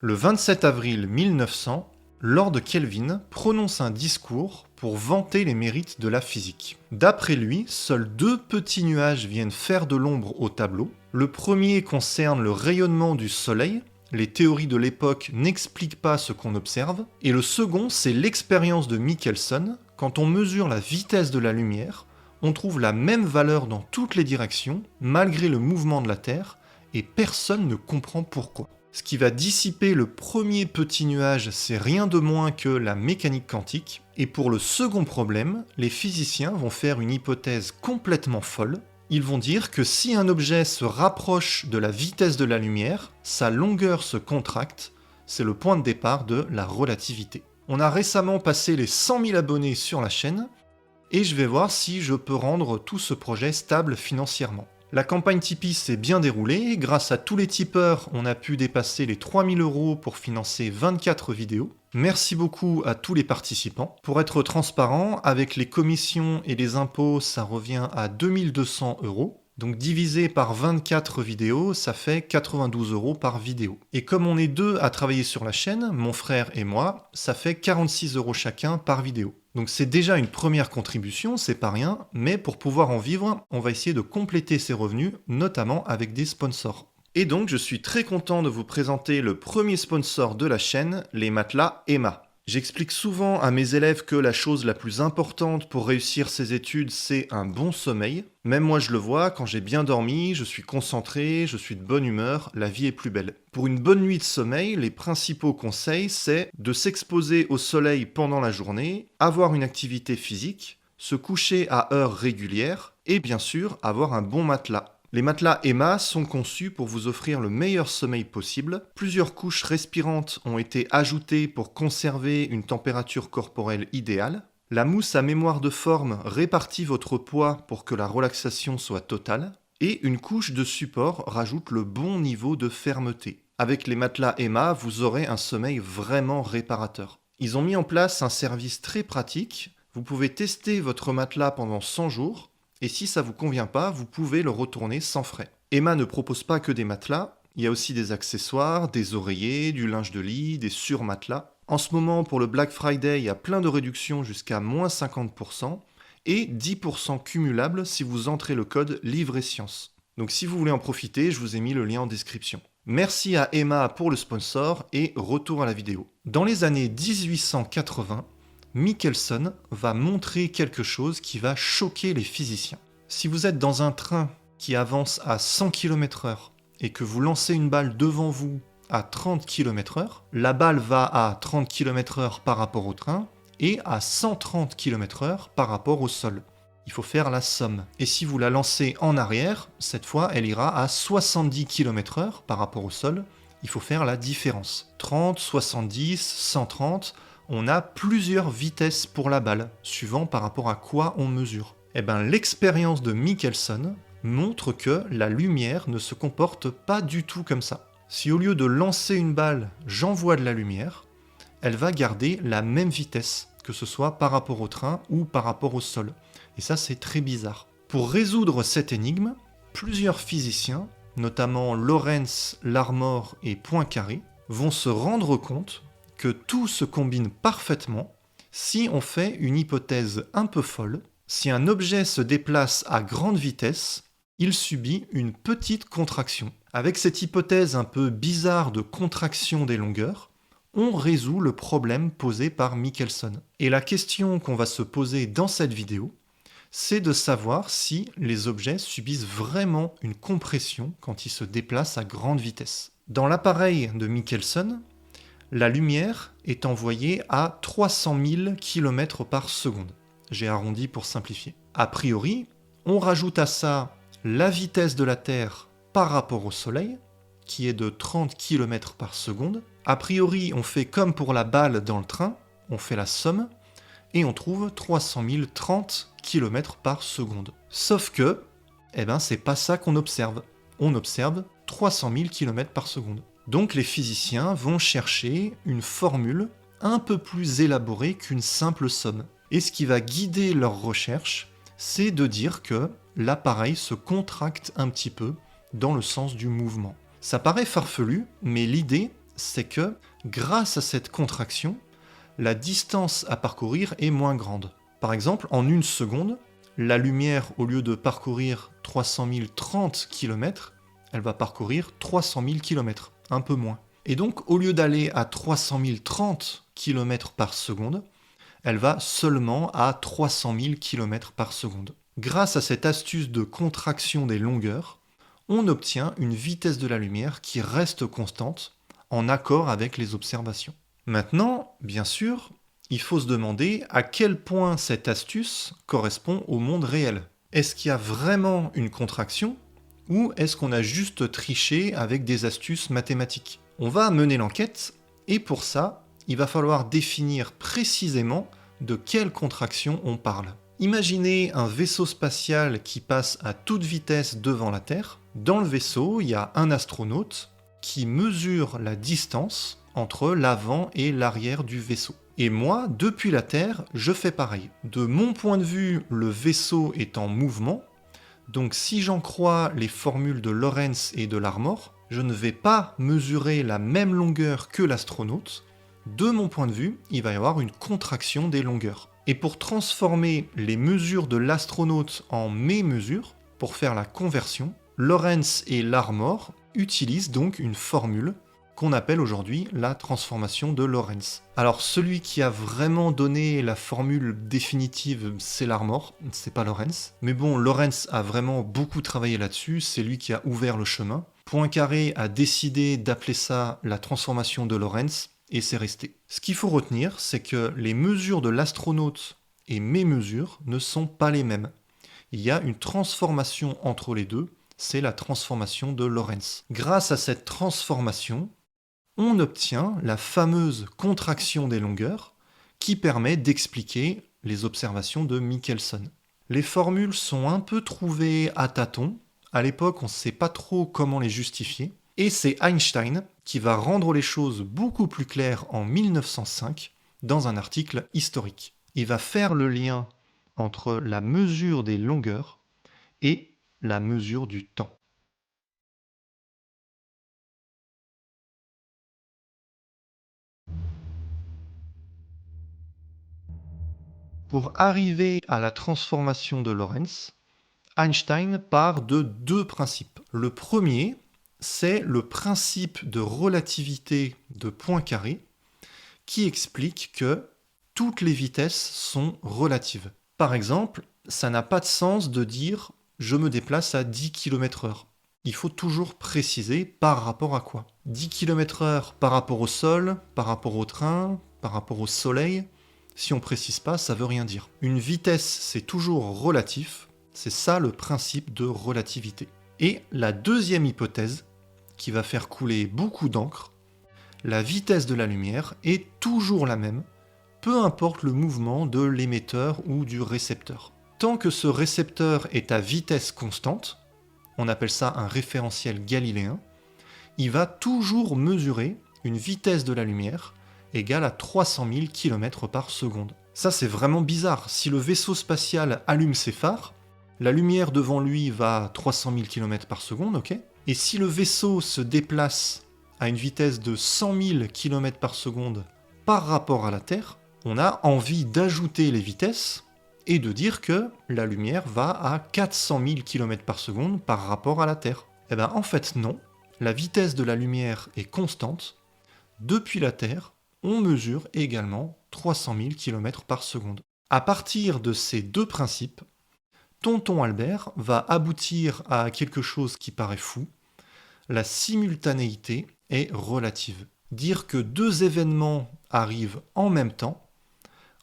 Le 27 avril 1900, Lord Kelvin prononce un discours pour vanter les mérites de la physique. D'après lui, seuls deux petits nuages viennent faire de l'ombre au tableau. Le premier concerne le rayonnement du Soleil. Les théories de l'époque n'expliquent pas ce qu'on observe. Et le second, c'est l'expérience de Michelson. Quand on mesure la vitesse de la lumière, on trouve la même valeur dans toutes les directions, malgré le mouvement de la Terre, et personne ne comprend pourquoi. Ce qui va dissiper le premier petit nuage, c'est rien de moins que la mécanique quantique, et pour le second problème, les physiciens vont faire une hypothèse complètement folle. Ils vont dire que si un objet se rapproche de la vitesse de la lumière, sa longueur se contracte, c'est le point de départ de la relativité. On a récemment passé les 100 000 abonnés sur la chaîne, et je vais voir si je peux rendre tout ce projet stable financièrement. La campagne Tipeee s'est bien déroulée, grâce à tous les tipeurs, on a pu dépasser les 3000 € pour financer 24 vidéos. Merci beaucoup à tous les participants. Pour être transparent, avec les commissions et les impôts, ça revient à 2200 €. Donc divisé par 24 vidéos, ça fait 92 € par vidéo. Et comme on est deux à travailler sur la chaîne, mon frère et moi, ça fait 46 € chacun par vidéo. Donc c'est déjà une première contribution, c'est pas rien, mais pour pouvoir en vivre, on va essayer de compléter ces revenus, notamment avec des sponsors. Et donc je suis très content de vous présenter le premier sponsor de la chaîne, les matelas Emma. J'explique souvent à mes élèves que la chose la plus importante pour réussir ses études, c'est un bon sommeil. Même moi je le vois, quand j'ai bien dormi, je suis concentré, je suis de bonne humeur, la vie est plus belle. Pour une bonne nuit de sommeil, les principaux conseils, c'est de s'exposer au soleil pendant la journée, avoir une activité physique, se coucher à heures régulières et bien sûr avoir un bon matelas. Les matelas Emma sont conçus pour vous offrir le meilleur sommeil possible. Plusieurs couches respirantes ont été ajoutées pour conserver une température corporelle idéale. La mousse à mémoire de forme répartit votre poids pour que la relaxation soit totale. Et une couche de support rajoute le bon niveau de fermeté. Avec les matelas Emma, vous aurez un sommeil vraiment réparateur. Ils ont mis en place un service très pratique. Vous pouvez tester votre matelas pendant 100 jours. Et si ça ne vous convient pas, vous pouvez le retourner sans frais. Emma ne propose pas que des matelas, il y a aussi des accessoires, des oreillers, du linge de lit, des surmatelas. En ce moment, pour le Black Friday, il y a plein de réductions jusqu'à moins 50% et 10% cumulable si vous entrez le code LivreScience. Donc si vous voulez en profiter, je vous ai mis le lien en description. Merci à Emma pour le sponsor et retour à la vidéo. Dans les années 1880, Michelson va montrer quelque chose qui va choquer les physiciens. Si vous êtes dans un train qui avance à 100 km/h et que vous lancez une balle devant vous à 30 km/h, la balle va à 30 km/h par rapport au train et à 130 km/h par rapport au sol. Il faut faire la somme. Et si vous la lancez en arrière, cette fois elle ira à 70 km/h par rapport au sol. Il faut faire la différence. 30, 70, 130... on a plusieurs vitesses pour la balle, suivant par rapport à quoi on mesure. Et bien l'expérience de Michelson montre que la lumière ne se comporte pas du tout comme ça. Si au lieu de lancer une balle, j'envoie de la lumière, elle va garder la même vitesse, que ce soit par rapport au train ou par rapport au sol. Et ça c'est très bizarre. Pour résoudre cette énigme, plusieurs physiciens, notamment Lorentz, Larmor et Poincaré, vont se rendre compte que tout se combine parfaitement si on fait une hypothèse un peu folle. Si un objet se déplace à grande vitesse, il subit une petite contraction. Avec cette hypothèse un peu bizarre de contraction des longueurs, on résout le problème posé par Michelson. Et la question qu'on va se poser dans cette vidéo, c'est de savoir si les objets subissent vraiment une compression quand ils se déplacent à grande vitesse. Dans l'appareil de Michelson, la lumière est envoyée à 300 000 km par seconde. J'ai arrondi pour simplifier. A priori, on rajoute à ça la vitesse de la Terre par rapport au Soleil, qui est de 30 km par seconde. A priori, on fait comme pour la balle dans le train, on fait la somme, et on trouve 300 030 km par seconde. Sauf que, c'est pas ça qu'on observe. On observe 300 000 km par seconde. Donc les physiciens vont chercher une formule un peu plus élaborée qu'une simple somme. Et ce qui va guider leur recherche, c'est de dire que l'appareil se contracte un petit peu dans le sens du mouvement. Ça paraît farfelu, mais l'idée, c'est que, grâce à cette contraction, la distance à parcourir est moins grande. Par exemple, en une seconde, la lumière, au lieu de parcourir 300 030 km, elle va parcourir 300 000 km, un peu moins. Et donc, au lieu d'aller à 300 030 km par seconde, elle va seulement à 300 000 km par seconde. Grâce à cette astuce de contraction des longueurs, on obtient une vitesse de la lumière qui reste constante, en accord avec les observations. Maintenant, bien sûr, il faut se demander à quel point cette astuce correspond au monde réel. Est-ce qu'il y a vraiment une contraction ou est-ce qu'on a juste triché avec des astuces mathématiques? On va mener l'enquête et pour ça, il va falloir définir précisément de quelle contraction on parle. Imaginez un vaisseau spatial qui passe à toute vitesse devant la Terre. Dans le vaisseau, il y a un astronaute qui mesure la distance entre l'avant et l'arrière du vaisseau. Et moi, depuis la Terre, je fais pareil. De mon point de vue, le vaisseau est en mouvement, donc si j'en crois les formules de Lorentz et de Larmor, je ne vais pas mesurer la même longueur que l'astronaute. De mon point de vue, il va y avoir une contraction des longueurs. Et pour transformer les mesures de l'astronaute en mes mesures, pour faire la conversion, Lorentz et Larmor utilisent donc une formule qu'on appelle aujourd'hui la transformation de Lorentz. Alors celui qui a vraiment donné la formule définitive, c'est Larmor, c'est pas Lorentz. Mais bon, Lorentz a vraiment beaucoup travaillé là-dessus, c'est lui qui a ouvert le chemin. Poincaré a décidé d'appeler ça la transformation de Lorentz, et c'est resté. Ce qu'il faut retenir, c'est que les mesures de l'astronaute et mes mesures ne sont pas les mêmes. Il y a une transformation entre les deux, c'est la transformation de Lorentz. Grâce à cette transformation, on obtient la fameuse contraction des longueurs qui permet d'expliquer les observations de Michelson. Les formules sont un peu trouvées à tâtons. À l'époque, on ne sait pas trop comment les justifier. Et c'est Einstein qui va rendre les choses beaucoup plus claires en 1905 dans un article historique. Il va faire le lien entre la mesure des longueurs et la mesure du temps. Pour arriver à la transformation de Lorentz, Einstein part de deux principes. Le premier, c'est le principe de relativité de Poincaré qui explique que toutes les vitesses sont relatives. Par exemple, ça n'a pas de sens de dire je me déplace à 10 km/h. Il faut toujours préciser par rapport à quoi. 10 km/h par rapport au sol, par rapport au train, par rapport au soleil. Si on précise pas, ça veut rien dire. Une vitesse, c'est toujours relatif. C'est ça le principe de relativité. Et la deuxième hypothèse, qui va faire couler beaucoup d'encre, la vitesse de la lumière est toujours la même, peu importe le mouvement de l'émetteur ou du récepteur. Tant que ce récepteur est à vitesse constante, on appelle ça un référentiel galiléen, il va toujours mesurer une vitesse de la lumière égale à 300 000 km par seconde. Ça c'est vraiment bizarre, si le vaisseau spatial allume ses phares, la lumière devant lui va à 300 000 km par seconde, ok? Et si le vaisseau se déplace à une vitesse de 100 000 km par seconde par rapport à la Terre, on a envie d'ajouter les vitesses et de dire que la lumière va à 400 000 km par seconde par rapport à la Terre. Eh bien en fait non, la vitesse de la lumière est constante. Depuis la Terre, on mesure également 300 000 km par seconde. À partir de ces deux principes, Tonton Albert va aboutir à quelque chose qui paraît fou. La simultanéité est relative. Dire que deux événements arrivent en même temps,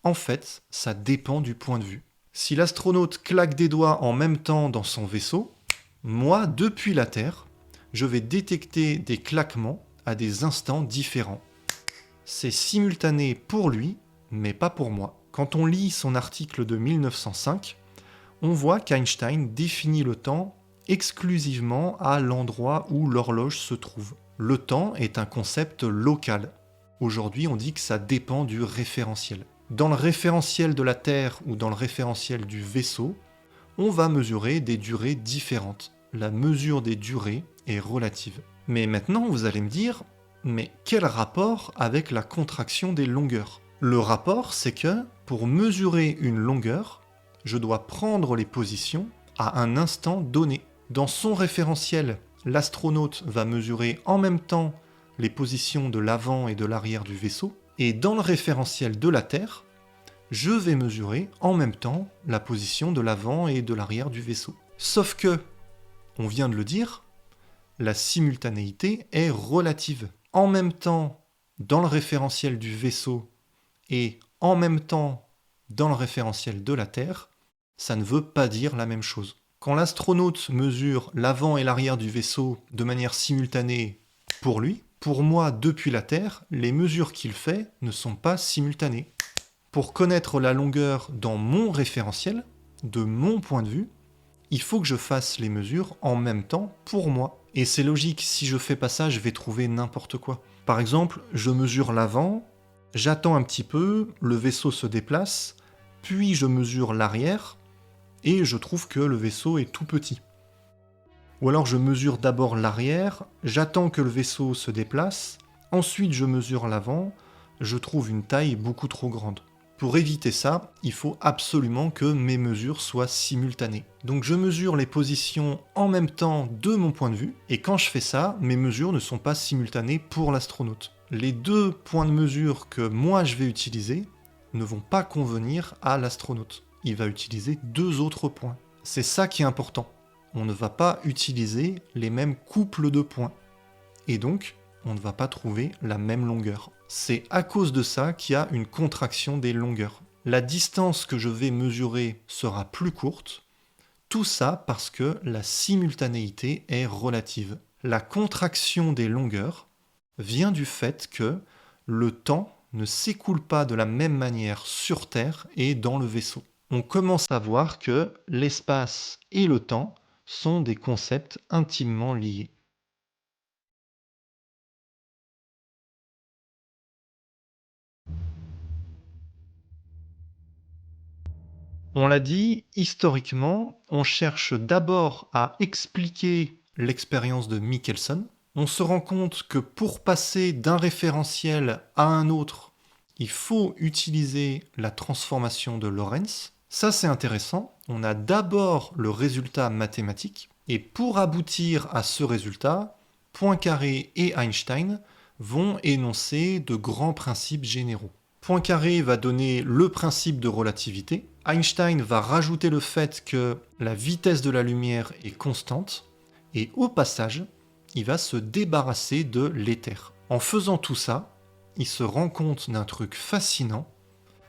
en fait, ça dépend du point de vue. Si l'astronaute claque des doigts en même temps dans son vaisseau, moi, depuis la Terre, je vais détecter des claquements à des instants différents. C'est simultané pour lui, mais pas pour moi. Quand on lit son article de 1905, on voit qu'Einstein définit le temps exclusivement à l'endroit où l'horloge se trouve. Le temps est un concept local. Aujourd'hui, on dit que ça dépend du référentiel. Dans le référentiel de la Terre ou dans le référentiel du vaisseau, on va mesurer des durées différentes. La mesure des durées est relative. Mais maintenant, vous allez me dire, Mais quel rapport avec la contraction des longueurs? Le rapport, c'est que pour mesurer une longueur, je dois prendre les positions à un instant donné. Dans son référentiel, l'astronaute va mesurer en même temps les positions de l'avant et de l'arrière du vaisseau, et dans le référentiel de la Terre, je vais mesurer en même temps la position de l'avant et de l'arrière du vaisseau. Sauf que, on vient de le dire, la simultanéité est relative. En même temps, dans le référentiel du vaisseau et en même temps dans le référentiel de la Terre, ça ne veut pas dire la même chose. Quand l'astronaute mesure l'avant et l'arrière du vaisseau de manière simultanée pour lui, pour moi, depuis la Terre, les mesures qu'il fait ne sont pas simultanées. Pour connaître la longueur dans mon référentiel, de mon point de vue, il faut que je fasse les mesures en même temps pour moi. Et c'est logique, si je fais pas ça, je vais trouver n'importe quoi. Par exemple, je mesure l'avant, j'attends un petit peu, le vaisseau se déplace, puis je mesure l'arrière, et je trouve que le vaisseau est tout petit. Ou alors je mesure d'abord l'arrière, j'attends que le vaisseau se déplace, ensuite je mesure l'avant, je trouve une taille beaucoup trop grande. Pour éviter ça, il faut absolument que mes mesures soient simultanées. Donc je mesure les positions en même temps de mon point de vue, et quand je fais ça, mes mesures ne sont pas simultanées pour l'astronaute. Les deux points de mesure que moi je vais utiliser ne vont pas convenir à l'astronaute. Il va utiliser deux autres points. C'est ça qui est important. On ne va pas utiliser les mêmes couples de points. Et donc, on ne va pas trouver la même longueur. C'est à cause de ça qu'il y a une contraction des longueurs. La distance que je vais mesurer sera plus courte. Tout ça parce que la simultanéité est relative. La contraction des longueurs vient du fait que le temps ne s'écoule pas de la même manière sur Terre et dans le vaisseau. On commence à voir que l'espace et le temps sont des concepts intimement liés. On l'a dit, historiquement, on cherche d'abord à expliquer l'expérience de Michelson. On se rend compte que pour passer d'un référentiel à un autre, il faut utiliser la transformation de Lorentz. Ça, c'est intéressant. On a d'abord le résultat mathématique, et pour aboutir à ce résultat, Poincaré et Einstein vont énoncer de grands principes généraux. Poincaré va donner le principe de relativité. Einstein va rajouter le fait que la vitesse de la lumière est constante. Et au passage, il va se débarrasser de l'éther. En faisant tout ça, il se rend compte d'un truc fascinant.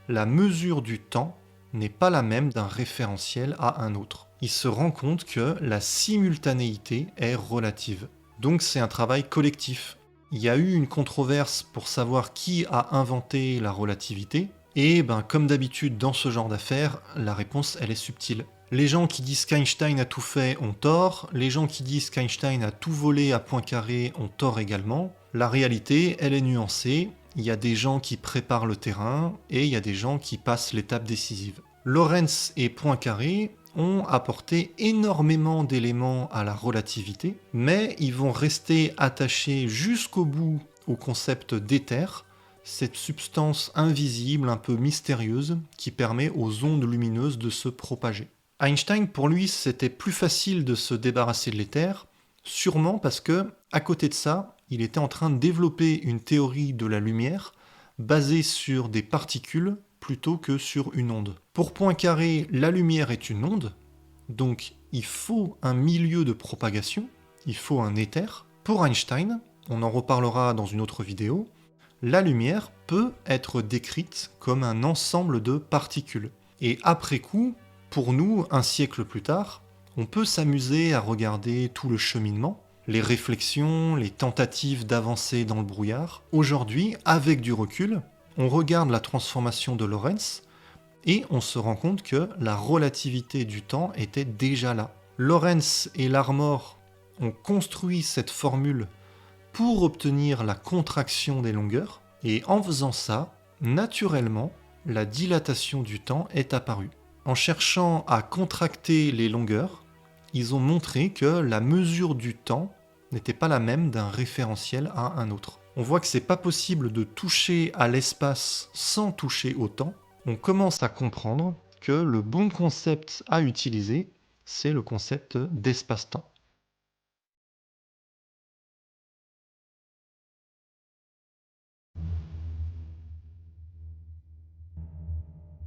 La mesure du temps n'est pas la même d'un référentiel à un autre. Il se rend compte que la simultanéité est relative. Donc c'est un travail collectif. Il y a eu une controverse pour savoir qui a inventé la relativité, et comme d'habitude dans ce genre d'affaires, la réponse elle est subtile. Les gens qui disent qu'Einstein a tout fait ont tort, les gens qui disent qu'Einstein a tout volé à Poincaré ont tort également. La réalité, elle est nuancée, il y a des gens qui préparent le terrain, et il y a des gens qui passent l'étape décisive. Lorentz et Poincaré ont apporté énormément d'éléments à la relativité, mais ils vont rester attachés jusqu'au bout au concept d'éther, cette substance invisible, un peu mystérieuse, qui permet aux ondes lumineuses de se propager. Einstein, pour lui, c'était plus facile de se débarrasser de l'éther, sûrement parce que, à côté de ça, il était en train de développer une théorie de la lumière basée sur des particules plutôt que sur une onde. Pour Poincaré, la lumière est une onde, donc il faut un milieu de propagation, il faut un éther. Pour Einstein, on en reparlera dans une autre vidéo, la lumière peut être décrite comme un ensemble de particules. Et après coup, pour nous, un siècle plus tard, on peut s'amuser à regarder tout le cheminement, les réflexions, les tentatives d'avancer dans le brouillard. Aujourd'hui, avec du recul, on regarde la transformation de Lorentz et on se rend compte que la relativité du temps était déjà là. Lorentz et Larmor ont construit cette formule pour obtenir la contraction des longueurs, et en faisant ça, naturellement, la dilatation du temps est apparue. En cherchant à contracter les longueurs, ils ont montré que la mesure du temps n'était pas la même d'un référentiel à un autre. on voit que c'est pas possible de toucher à l'espace sans toucher au temps. On commence à comprendre que le bon concept à utiliser, c'est le concept d'espace-temps.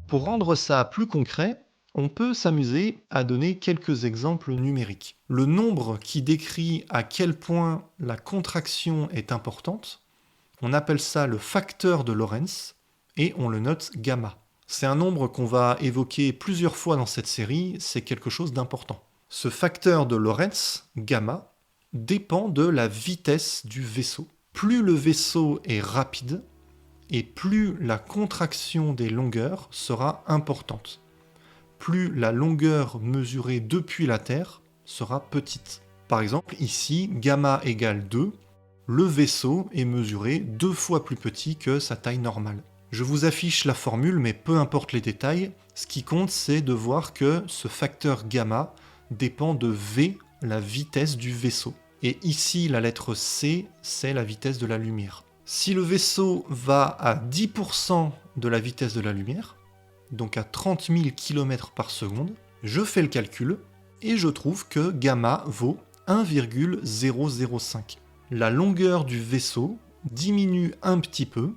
Pour rendre ça plus concret, on peut s'amuser à donner quelques exemples numériques. Le nombre qui décrit à quel point la contraction est importante, on appelle ça le facteur de Lorentz et on le note gamma. C'est un nombre qu'on va évoquer plusieurs fois dans cette série, c'est quelque chose d'important. Ce facteur de Lorentz, gamma, dépend de la vitesse du vaisseau. Plus le vaisseau est rapide, et plus la contraction des longueurs sera importante. Plus la longueur mesurée depuis la Terre sera petite. Par exemple, ici, gamma égale 2, le vaisseau est mesuré 2 fois plus petit que sa taille normale. Je vous affiche la formule, mais peu importe les détails, ce qui compte c'est de voir que ce facteur gamma dépend de V, la vitesse du vaisseau. Et ici, la lettre C, c'est la vitesse de la lumière. Si le vaisseau va à 10% de la vitesse de la lumière, donc à 30 000 km par seconde, je fais le calcul et je trouve que gamma vaut 1,005. La longueur du vaisseau diminue un petit peu,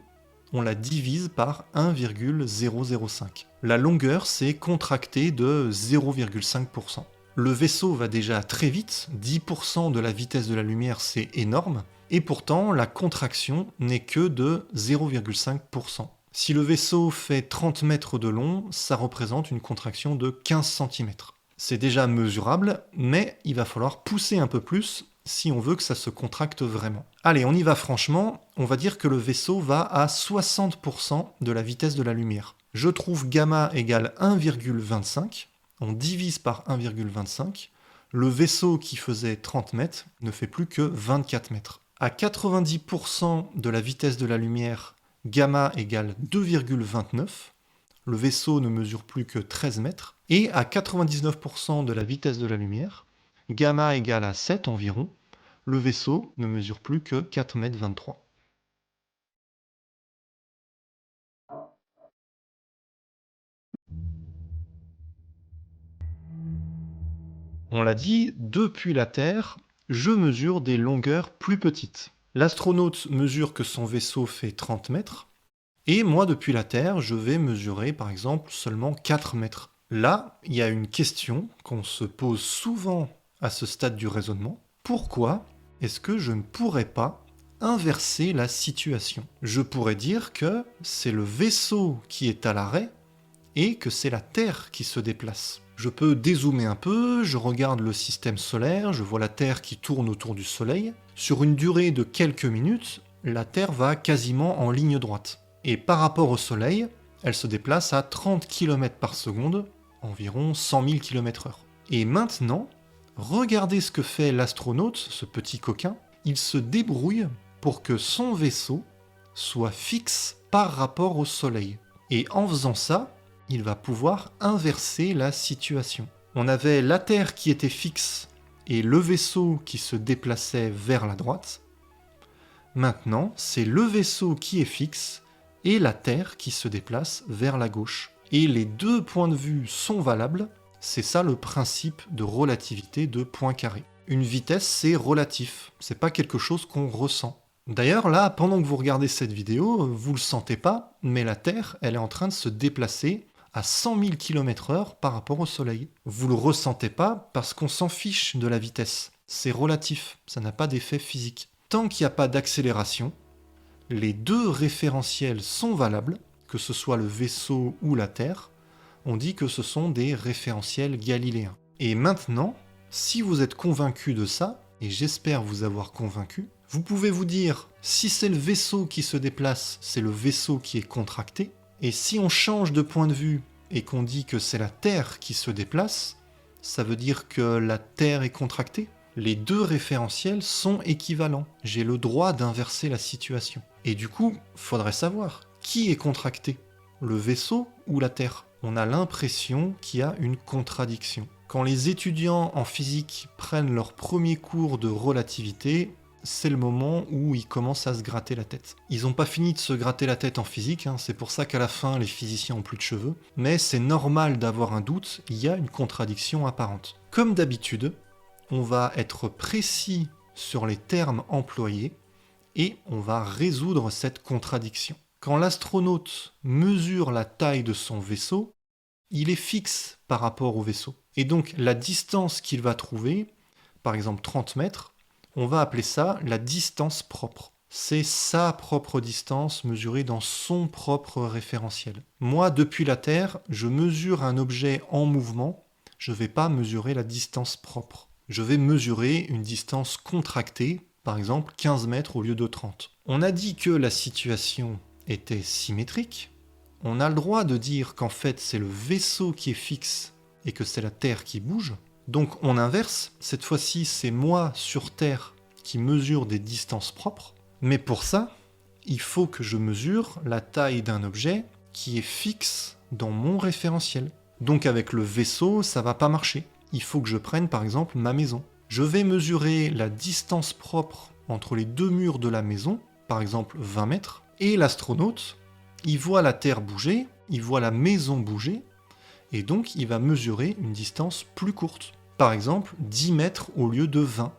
on la divise par 1,005. La longueur s'est contractée de 0,5%. Le vaisseau va déjà très vite, 10% de la vitesse de la lumière c'est énorme, et pourtant la contraction n'est que de 0,5%. Si le vaisseau fait 30 mètres de long, ça représente une contraction de 15 cm. C'est déjà mesurable, mais il va falloir pousser un peu plus si on veut que ça se contracte vraiment. Allez, on y va franchement, on va dire que le vaisseau va à 60% de la vitesse de la lumière. Je trouve gamma égale 1,25, on divise par 1,25, le vaisseau qui faisait 30 mètres ne fait plus que 24 mètres. À 90% de la vitesse de la lumière, gamma égale 2,29, le vaisseau ne mesure plus que 13 mètres, et à 99% de la vitesse de la lumière, gamma égale à 7 environ, le vaisseau ne mesure plus que 4 mètres 23. On l'a dit, depuis la Terre, je mesure des longueurs plus petites. L'astronaute mesure que son vaisseau fait 30 mètres, et moi, depuis la Terre, je vais mesurer par exemple seulement 4 mètres. Là, il y a une question qu'on se pose souvent à ce stade du raisonnement. Pourquoi est-ce que je ne pourrais pas inverser la situation? Je pourrais dire que c'est le vaisseau qui est à l'arrêt et que c'est la Terre qui se déplace. Je peux dézoomer un peu, je regarde le système solaire, je vois la Terre qui tourne autour du Soleil. Sur une durée de quelques minutes, la Terre va quasiment en ligne droite. Et par rapport au Soleil, elle se déplace à 30 km par seconde, environ 100 000 km/h. Et maintenant, regardez ce que fait l'astronaute, ce petit coquin. Il se débrouille pour que son vaisseau soit fixe par rapport au Soleil. Et en faisant ça, il va pouvoir inverser la situation. On avait la Terre qui était fixe et le vaisseau qui se déplaçait vers la droite. Maintenant, c'est le vaisseau qui est fixe et la Terre qui se déplace vers la gauche. Et les deux points de vue sont valables, c'est ça le principe de relativité de Poincaré. Une vitesse, c'est relatif, c'est pas quelque chose qu'on ressent. D'ailleurs, là, pendant que vous regardez cette vidéo, vous le sentez pas, mais la Terre, elle est en train de se déplacer à 100 000 km/h par rapport au Soleil. Vous le ressentez pas parce qu'on s'en fiche de la vitesse. C'est relatif, ça n'a pas d'effet physique. Tant qu'il n'y a pas d'accélération, les deux référentiels sont valables, que ce soit le vaisseau ou la Terre. On dit que ce sont des référentiels galiléens. Et maintenant, si vous êtes convaincu de ça, et j'espère vous avoir convaincu, vous pouvez vous dire, si c'est le vaisseau qui se déplace, c'est le vaisseau qui est contracté, et si on change de point de vue et qu'on dit que c'est la Terre qui se déplace, ça veut dire que la Terre est contractée. Les deux référentiels sont équivalents. J'ai le droit d'inverser la situation. Et du coup, faudrait savoir, qui est contracté? Le vaisseau ou la Terre? On a l'impression qu'il y a une contradiction. Quand les étudiants en physique prennent leur premier cours de relativité, c'est le moment où ils commencent à se gratter la tête. Ils n'ont pas fini de se gratter la tête en physique, hein, c'est pour ça qu'à la fin, les physiciens ont plus de cheveux. Mais c'est normal d'avoir un doute, il y a une contradiction apparente. Comme d'habitude, on va être précis sur les termes employés et on va résoudre cette contradiction. Quand l'astronaute mesure la taille de son vaisseau, il est fixe par rapport au vaisseau. Et donc la distance qu'il va trouver, par exemple 30 mètres, on va appeler ça la distance propre. C'est sa propre distance mesurée dans son propre référentiel. Moi, depuis la Terre, je mesure un objet en mouvement, je ne vais pas mesurer la distance propre. Je vais mesurer une distance contractée, par exemple 15 mètres au lieu de 30. On a dit que la situation était symétrique. On a le droit de dire qu'en fait c'est le vaisseau qui est fixe et que c'est la Terre qui bouge. Donc on inverse, cette fois-ci c'est moi sur Terre qui mesure des distances propres, mais pour ça, il faut que je mesure la taille d'un objet qui est fixe dans mon référentiel. Donc avec le vaisseau, ça va pas marcher. Il faut que je prenne par exemple ma maison. Je vais mesurer la distance propre entre les deux murs de la maison, par exemple 20 mètres, et l'astronaute, il voit la Terre bouger, il voit la maison bouger, et donc il va mesurer une distance plus courte. Par exemple, 10 mètres au lieu de 20.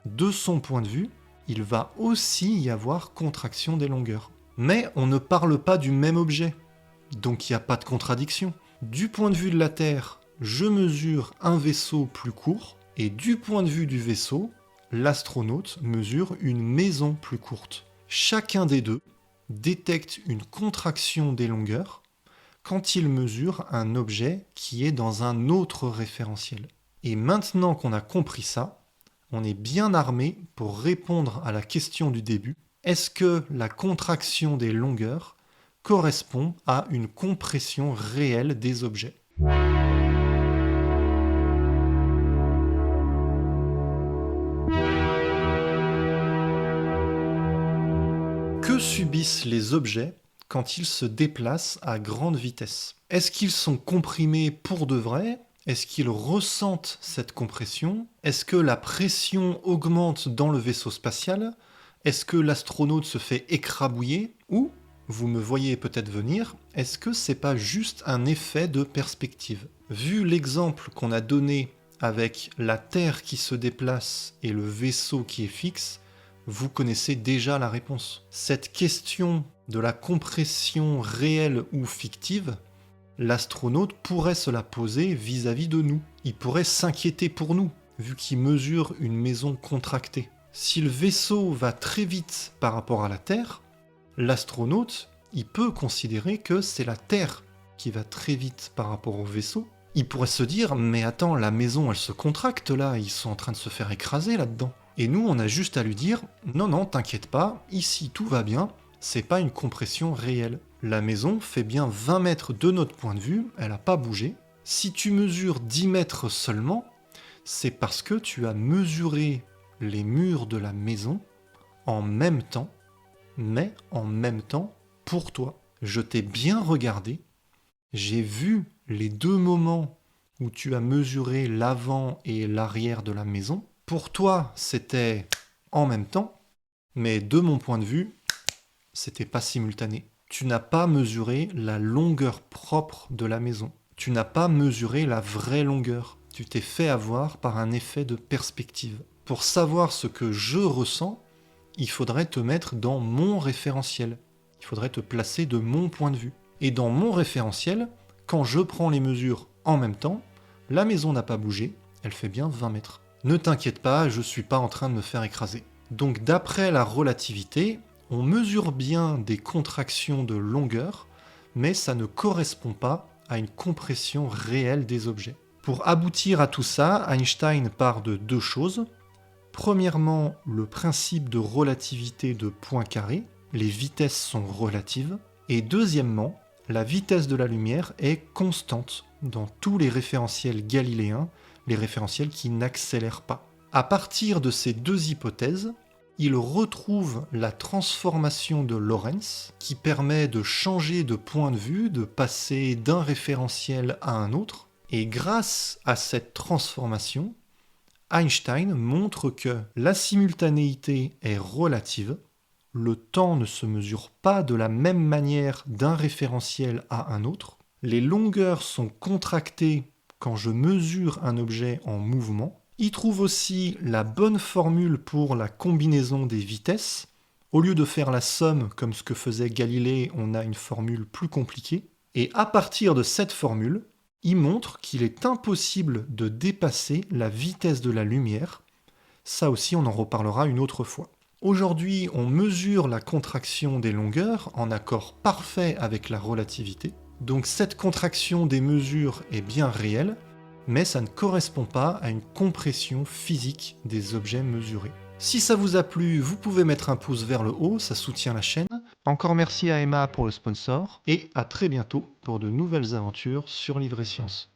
De son point de vue, il va aussi y avoir contraction des longueurs. Mais on ne parle pas du même objet, donc il n'y a pas de contradiction. Du point de vue de la Terre, je mesure un vaisseau plus court, et du point de vue du vaisseau, l'astronaute mesure une maison plus courte. Chacun des deux détecte une contraction des longueurs quand il mesure un objet qui est dans un autre référentiel. Et maintenant qu'on a compris ça, on est bien armé pour répondre à la question du début. Est-ce que la contraction des longueurs correspond à une compression réelle des objets ? Que subissent les objets quand ils se déplacent à grande vitesse ? Est-ce qu'ils sont comprimés pour de vrai ? Est-ce qu'ils ressentent cette compression ? Est-ce que la pression augmente dans le vaisseau spatial ? Est-ce que l'astronaute se fait écrabouiller ? Ou, vous me voyez peut-être venir, est-ce que c'est pas juste un effet de perspective ? Vu l'exemple qu'on a donné avec la Terre qui se déplace et le vaisseau qui est fixe, vous connaissez déjà la réponse. Cette question de la compression réelle ou fictive, l'astronaute pourrait se la poser vis-à-vis de nous. Il pourrait s'inquiéter pour nous, vu qu'il mesure une maison contractée. Si le vaisseau va très vite par rapport à la Terre, l'astronaute, il peut considérer que c'est la Terre qui va très vite par rapport au vaisseau. Il pourrait se dire, mais attends, la maison elle se contracte là, ils sont en train de se faire écraser là-dedans. Et nous on a juste à lui dire, non non, t'inquiète pas, ici tout va bien, c'est pas une compression réelle. La maison fait bien 20 mètres de notre point de vue, elle n'a pas bougé. Si tu mesures 10 mètres seulement, c'est parce que tu as mesuré les murs de la maison en même temps, mais en même temps pour toi. Je t'ai bien regardé, j'ai vu les deux moments où tu as mesuré l'avant et l'arrière de la maison. Pour toi, c'était en même temps, mais de mon point de vue, c'était pas simultané. Tu n'as pas mesuré la longueur propre de la maison. Tu n'as pas mesuré la vraie longueur. Tu t'es fait avoir par un effet de perspective. Pour savoir ce que je ressens, il faudrait te mettre dans mon référentiel. Il faudrait te placer de mon point de vue. Et dans mon référentiel, quand je prends les mesures en même temps, la maison n'a pas bougé, elle fait bien 20 mètres. Ne t'inquiète pas, je ne suis pas en train de me faire écraser. Donc d'après la relativité, on mesure bien des contractions de longueur, mais ça ne correspond pas à une compression réelle des objets. Pour aboutir à tout ça, Einstein part de deux choses. Premièrement, le principe de relativité de Poincaré, les vitesses sont relatives. Et deuxièmement, la vitesse de la lumière est constante dans tous les référentiels galiléens, les référentiels qui n'accélèrent pas. À partir de ces deux hypothèses, il retrouve la transformation de Lorentz qui permet de changer de point de vue, de passer d'un référentiel à un autre. Et grâce à cette transformation, Einstein montre que la simultanéité est relative, le temps ne se mesure pas de la même manière d'un référentiel à un autre, les longueurs sont contractées quand je mesure un objet en mouvement. Il trouve aussi la bonne formule pour la combinaison des vitesses. Au lieu de faire la somme comme ce que faisait Galilée, on a une formule plus compliquée. Et à partir de cette formule, il montre qu'il est impossible de dépasser la vitesse de la lumière. Ça aussi, on en reparlera une autre fois. Aujourd'hui, on mesure la contraction des longueurs en accord parfait avec la relativité. Donc cette contraction des mesures est bien réelle, mais ça ne correspond pas à une compression physique des objets mesurés. Si ça vous a plu, vous pouvez mettre un pouce vers le haut, ça soutient la chaîne. Encore merci à Emma pour le sponsor, et à très bientôt pour de nouvelles aventures sur Livre et Sciences.